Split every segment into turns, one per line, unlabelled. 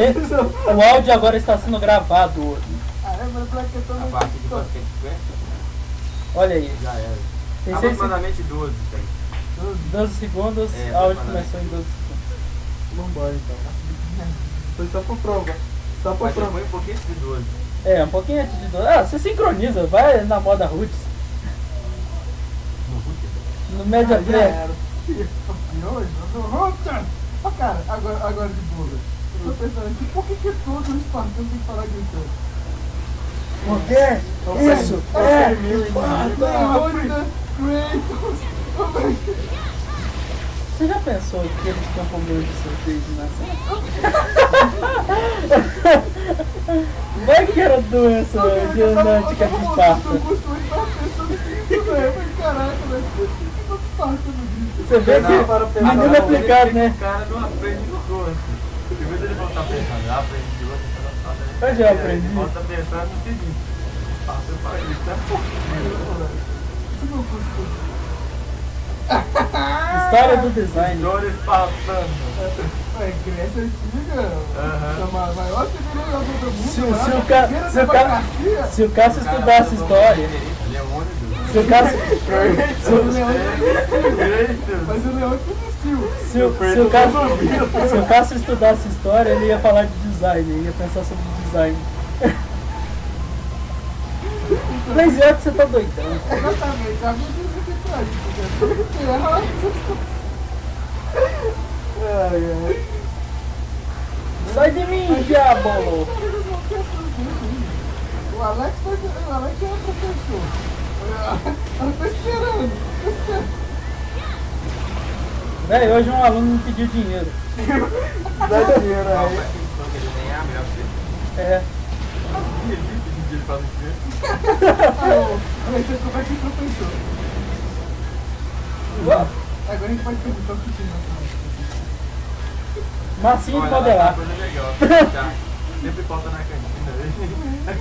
O áudio agora está sendo gravado.
Ah, é, mas pra que eu tô
A parte de basquete pé?
Olha aí.
Já era.
Tem
Aproximadamente 12, tem.
12 segundos,
É,
a áudio
aproximadamente.
começou em 12 segundos.
Vambora então. Foi só pra prova. Só pra
Mas você
prova.
põe um pouquinho de 12.
É, um pouquinho antes de 12. Ah, você sincroniza, vai na moda roots. No Media
Já
Player.
era. E hoje, ó, cara, agora de boa. Eu tô pensando aqui, por que todo o espartano tem que falar gritando?
Porque isso é Você já pensou que eles tinham problema de sorteio de nascença? Vai que era doença genética de Esparta. Você vê que menino aplicado, né?
O cara não aprende no curso. Em vez de ele voltar pensando, já aprendi de outra,
Eu já aprendi.
ele volta pensando no seguinte: passa para ele, tá?
História do design.
História espartana.
É Grécia antiga, a maior civilização do mundo.
Se o Cássio estudasse história, se o Cássio
Mas o leão que existiu.
se o Cássio estudasse história, ele ia falar de design, ele ia pensar sobre design. Mas é que você tá doidão.
Exatamente, a vida é pra isso.
Sai de mim, diabo!
O Alex é o professor. Eu tô esperando.
Véi, hoje um aluno me pediu dinheiro.
Dá dinheiro aí.
É.
Aí você conversa com o professor. Agora a gente pode perguntar o que tem.
Massinha de modelar.
Coisa legal. Sempre falta na cantina.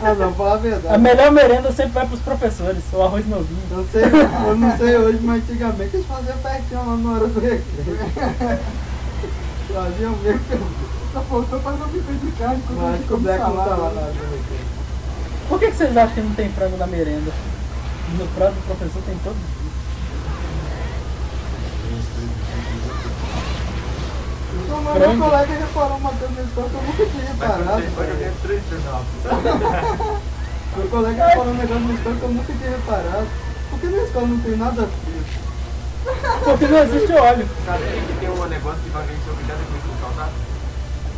Ah, não, fala a verdade.
A melhor merenda sempre vai pros professores, o arroz novinho.
Eu não sei hoje, mas antigamente eles faziam pertinho lá na hora do recreio. Faziam mesmo. Só faltou fazer um buffet de carne. Mas que o Black não tá lá na hora do recreio.
Por que vocês acham que não tem frango na merenda? No prato do professor tem todo dia.
Então, meu colega reparou uma coisa na escola que eu nunca tinha reparado. Meu colega reparou um negócio na escola que eu nunca tinha reparado. Por que na escola não tem nada frio?
Porque não existe óleo.
Sabe que tem um negócio que vai ver ser obrigado a comer com saltar?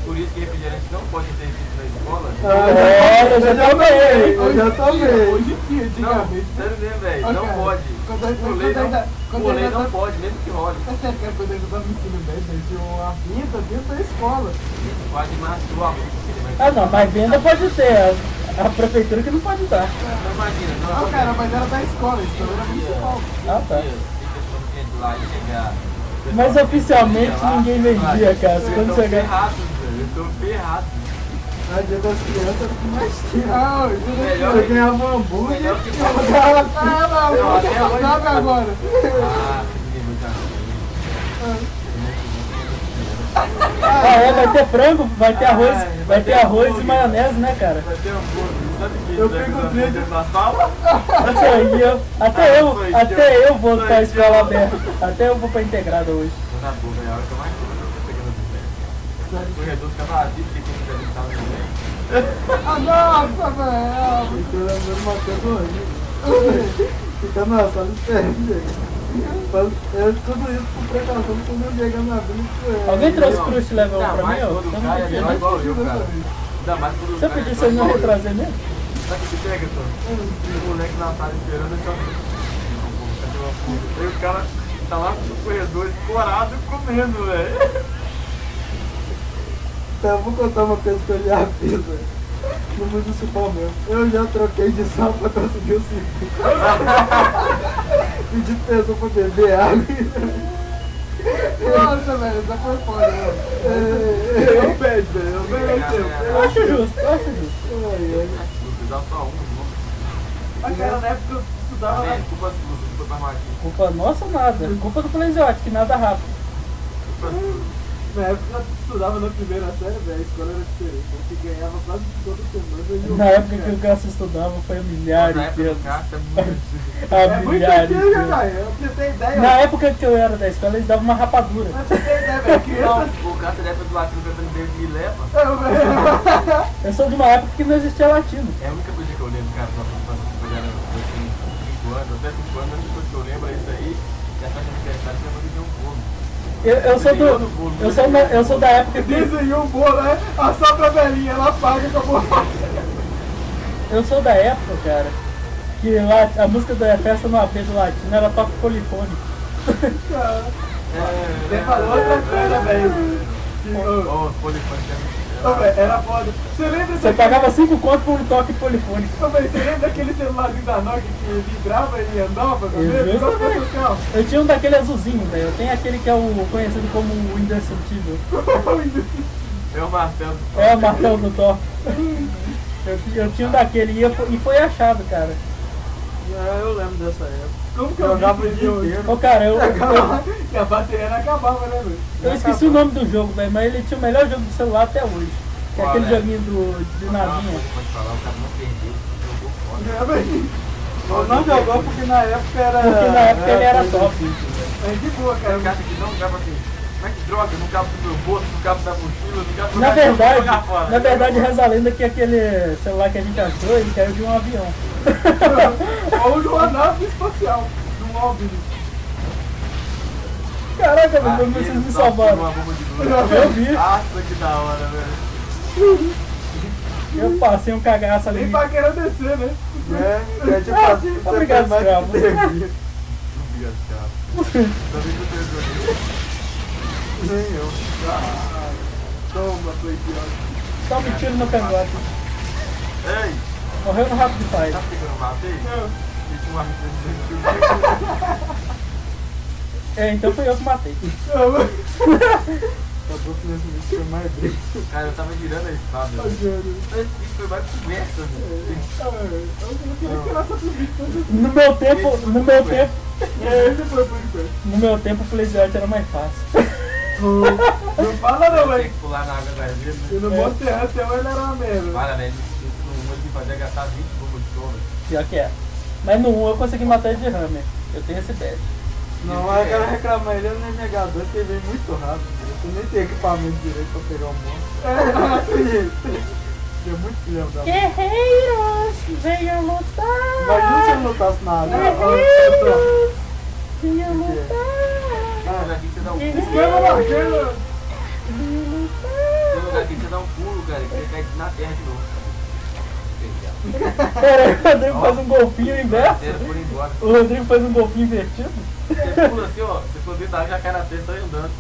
Por isso que refrigerante não pode ser feito na escola.
Eu já tomei.
Eu já tomei. Hoje em dia,
Não,
antigamente.
sério mesmo, velho. Não pode. Por lei não pode, mesmo que role.
É sério que quando eu estava no ensino médio, tinha uma vinda dentro da escola.
Quase matou a luz.
Ah não, mas venda pode ter. A prefeitura que não pode dar.
Não imagina,
Não, cara, mas era da escola, então era municipal.
Ah, tá.
Lá e chegar.
Mas oficialmente ninguém vendia, cara.
Eu
Quando
tô
chegar.
ferrado, velho. Eu tô ferrado.
A dia das crianças era o que mais tinha. Ah,
Melhor
eu ganhava hambúrguer.
melhor que
Eu ganhava hambúrguer. Sabe agora?
Ah, é, vai ter frango, vai ter arroz e maionese, né, cara?
Vai ter hambúrguer. Sabe que
Eu fico triste
na sala?
Isso aí, até eu vou pra escola aberta. Até eu vou pra integrada hoje.
Na boca, é a hora que eu mais tô pegando o pé. O corredor fica vazio, porque tem que fazer sala também.
Ah, nossa, velho. Tô lembrando uma coisa horrível. Fica na sala esperando. Tudo isso por precaução, porque não chega na vida.
Alguém trouxe crush level 1 pra mim, ó?
Quando cai, é igual eu, cara. Ainda mais quando
Você podia ser não retrazer mesmo?
Sabe o que pega, Tom? O moleque na sala esperando, eu só... Aí o cara tá lá no corredor, escorado, comendo, velho.
Então, eu vou contar uma coisa que eu já fiz, velho. No municipal mesmo. Eu já troquei de sala pra conseguir o circuito. Pedi pessoa pra beber água. Nossa, velho, essa foi foda, velho. Eu pede, velho.
Eu acho justo, eu acho justo.
Dá só um,
Mas cara, na época eu estudava lá.
Culpa sua, culpa da Marquinhos.
Culpa nossa nada, culpa do Plesiote, que nada rápido.
Culpa sua.
Na época que eu estudava na primeira série, velho, a escola era diferente. A gente ganhava quase toda semana.
Na época que o Cássio estudava foi a milhares
Na
de
época do
anos.
Cássio é muito.
A
É muito
milhares de
antiga,
anos.
velho. Pra você ter ideia.
Na época que eu era da escola, eles davam uma rapadura.
Pra você ter ideia, velho. Crianças.
O Cássio é da época do latino cantando Deus me leva.
Eu sou de uma época que não existia latino.
É a única coisa que eu lembro, cara, da nossa infância, quando eu tinha 5 anos, até 5 anos, a única coisa que eu lembro é isso aí, que a festa de aniversário tinha que um bolo.
Eu sou da época que.
Desenhou um bolo, né? Assopra a velhinha, ela paga com a bola.
Eu sou da época, cara, que lá, a música da festa no AP do latino ela toca polifone.
Você falou outra coisa, velho.
Os polifones
Ô, velho, era foda. Você lembra
Você
daquele...
pagava 5 contos por um toque polifone.
Ô, velho, você lembra daquele celularzinho da Nokia que vibrava e andava também?
Eu
Igual fosse o carro.
Eu tinha um daquele azulzinho, velho. Eu tenho aquele que é o conhecido como o indestrutível.
É o martelo.
É o martelo do Thor. Eu tinha um daquele e foi achado, cara.
Eu lembro dessa época. Como que
Eu
eu
jogava
vi
o
esse
dia
jogo?
inteiro. Ô, cara,
E a bateria não acabava, né, velho?
eu esqueci o nome do jogo, velho, mas ele tinha o melhor jogo do celular até hoje. Que é
Qual
aquele
é?
joguinho de navinha.
Pode falar, o cara não perdeu, jogou fora.
É, velho. Não jogou porque na época era...
Porque na época ele era top.
É de boa, cara.
Tem caixa que não cabe assim. Como é que droga? Não cabe no meu bolso, não cabe na mochila, não cabe no
Na
lugar que eu vou
verdade,
jogar fora.
na verdade reza a lenda que aquele celular que a gente achou, ele caiu de um avião.
Ou de uma nave espacial. De um OVNI.
Caraca,
Ah,
velho, vocês
ele
me
só
salvaram.
uma bomba de luz.
Eu vi.
Nossa, que da hora, velho.
Eu passei um cagaço ali.
Nem pra querer descer, né?
É tipo assim, você
Obrigado,
fez mais
escravo.
que devia.
Obrigado, cara. Também que eu tenho jogo.
Nem eu.
Toma, foi idiota.
Só me tiro no cangote.
Ei,
Morreu no Rapid Fire.
sabe por que eu não matei?
Não.
E tinha um arco
É, então foi eu que matei.
Acabou que nesse vídeo foi mais briga.
Cara, eu tava girando a espada. Isso foi mais conversa, velho.
No meu tempo o PlayStation era mais fácil.
Não fala não,
Eu tinha
velho.
que pular na água da vida.
E no Monster Hunter ele era uma merda.
Para, velho. No mundo que fazia gastar 20 bombas de sombra.
Pior que é. Mas no 1 eu consegui matar ele de Hammer. Eu tenho esse badge.
Não, mas eu quero reclamar, ele é um navegador que vem muito rápido. Você nem tem equipamento direito pra pegar o monstro. É muito filho da...
Guerreiros, venham lutar!
Imagina se ele lutasse na água.
Guerreiros, venham
O quê?
lutar!
Tem lugar aqui que você dá um pulo.
Escreva lá, escreva.
Venham lutar!
Tem lugar aqui que você dá um pulo, cara, que você cai na terra de novo.
Pera aí, o Rodrigo faz um golfinho inverso.
Terra por embora.
O Rodrigo faz um golfinho invertido.
Você pula assim, ó. Você for dentro da água, já cai na terra e sai andando.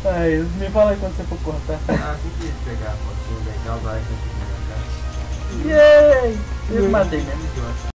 Ai, me fala aí quando você for cortar.
Ah, assim que pegar a fotinho legal, vai que a gente vai.
Yay! Eu matei mesmo.
Idiota.